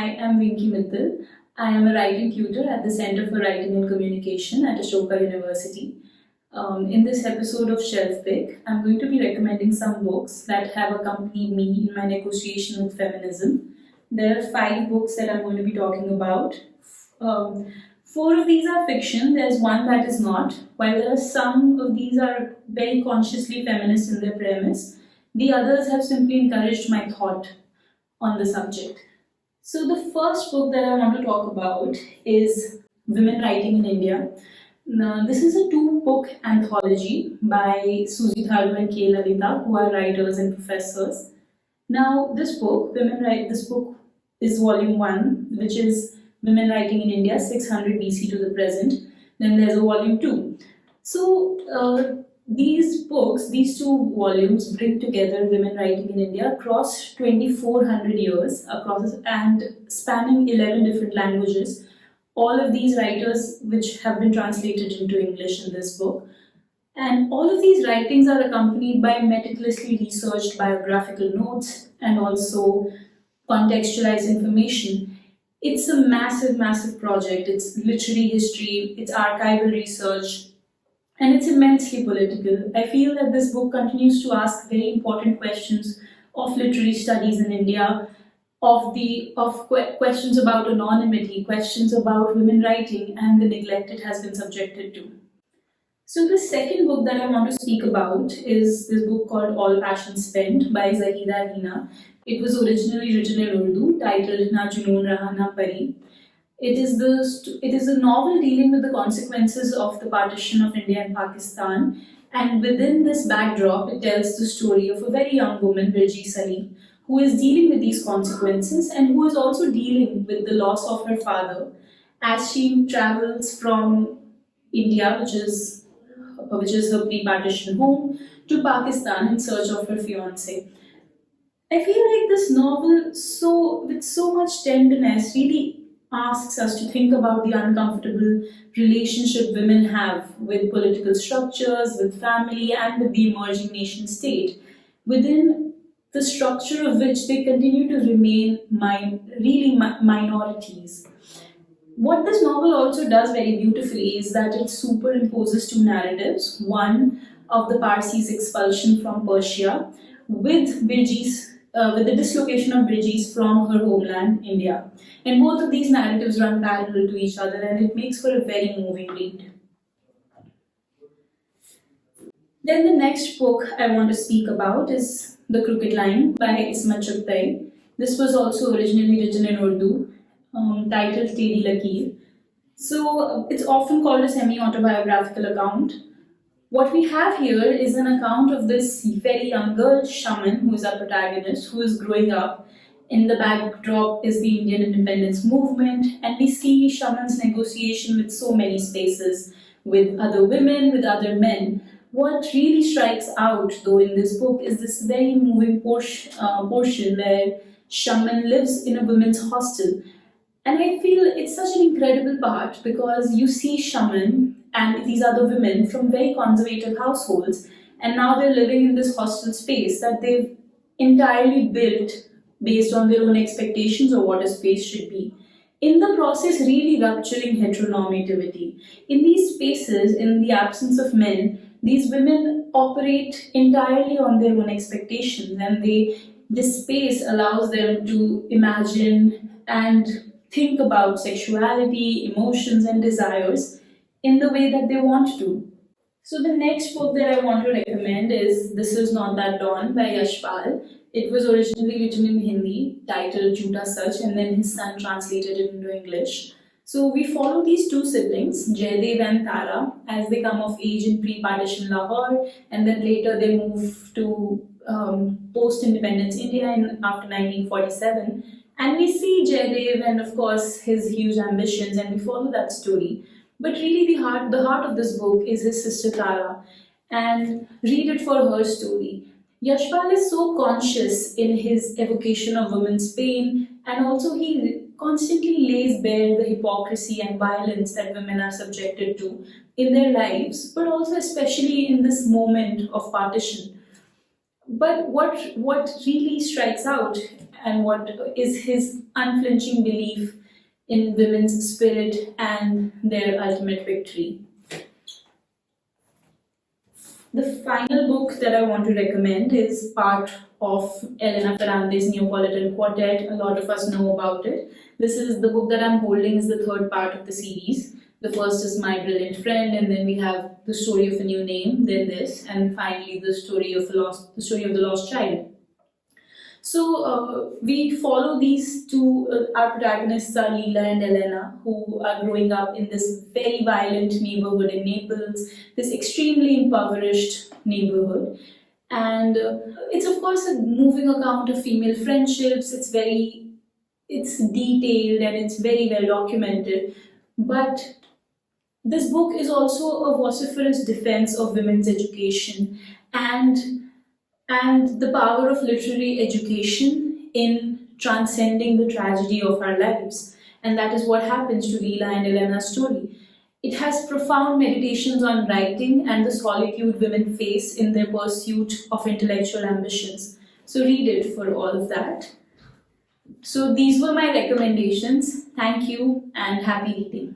am Vinky Mittal. I am a writing tutor at the Center for Writing and Communication at Ashoka University. In this episode of Shelf Pick, I'm going to be recommending some books that have accompanied me in my negotiation with feminism. There are 5 books that I'm going to be talking about. 4 of these are fiction, there's one that is not. While there are some of these are very consciously feminist in their premise, the others have simply encouraged my thought on the subject. So the first book that I want to talk about is Women Writing in India. Now, this is a 2-book anthology by Susie Tharu and K. Lalita, who are writers and professors. Now, this book is volume 1, which is Women Writing in India, 600 BC to the present. Then there's a volume 2. So, these 2 volumes bring together women writing in India across 2400 years, and spanning 11 different languages. All of these writers which have been translated into English in this book. And all of these writings are accompanied by meticulously researched biographical notes and also contextualized information. It's a massive, massive project. It's literary history, it's archival research, and it's immensely political. I feel that this book continues to ask very important questions of literary studies in India, of questions about anonymity, questions about women writing, and the neglect it has been subjected to. So the second book that I want to speak about is this book called All Passion Spent by Zahida Hina. It was originally written in Urdu, titled Na Junoon Raha Na Pari. It is a novel dealing with the consequences of the partition of India and Pakistan, and within this backdrop, it tells the story of a very young woman, Birji Ali, who is dealing with these consequences and who is also dealing with the loss of her father as she travels from India, which is her pre-partition home, to Pakistan in search of her fiancé. I feel like this novel, with so much tenderness, really asks us to think about the uncomfortable relationship women have with political structures, with family, and with the emerging nation state, within the structure of which they continue to remain minorities. What this novel also does very beautifully is that it superimposes 2 narratives, one of the Parsis' expulsion from Persia with the dislocation of Birji's from her homeland, India. And both of these narratives run parallel to each other, and it makes for a very moving read. Then the next book I want to speak about is The Crooked Line by Ismat Chughtai. This was also originally written in Urdu, titled Teri Lakir. So it's often called a semi-autobiographical account. What we have here is an account of this very young girl, Shaman, who is our protagonist, who is growing up. In the backdrop is the Indian independence movement, and we see Shaman's negotiation with so many spaces, with other women, with other men. What really strikes out, though, in this book is this very moving portion where Shaman lives in a women's hostel. And I feel it's such an incredible part because you see Shaman and these other women from very conservative households, and now they're living in this hostel space that they've entirely built based on their own expectations of what a space should be. In the process, really rupturing heteronormativity. In these spaces, in the absence of men, these women operate entirely on their own expectations, and this space allows them to imagine and think about sexuality, emotions, and desires in the way that they want to. So the next book that I want to recommend is This Is Not That Dawn by Yashpal. It was originally written in Hindi, titled Jhuta Sach, and then his son translated it into English. So we follow these 2 siblings, Jaydev and Tara, as they come of age in pre-partition Lahore, and then later they move to post-independence India after 1947. And we see Jaydev and, of course, his huge ambitions, and we follow that story. But really the heart of this book is his sister Tara, and read it for her story. Yashpal is so conscious in his evocation of women's pain, and also he constantly lays bare the hypocrisy and violence that women are subjected to in their lives, but also especially in this moment of partition. But what really strikes out and what is his unflinching belief in women's spirit and their ultimate victory. The final book that I want to recommend is part of Elena Ferrante's Neapolitan Quartet. A lot of us know about it. This is the book that I'm holding, is the third part of the series. The first is My Brilliant Friend, and then we have The Story of a New Name, then this, and finally the story of the lost child. So we follow these two, our protagonists are Leela and Elena, who are growing up in this very violent neighborhood in Naples, this extremely impoverished neighborhood. And it's of course a moving account of female friendships. It's detailed and it's very well documented. But this book is also a vociferous defense of women's education and the power of literary education in transcending the tragedy of our lives. And that is what happens to Leela and Elena's story. It has profound meditations on writing and the solitude women face in their pursuit of intellectual ambitions. So read it for all of that. So these were my recommendations. Thank you and happy reading.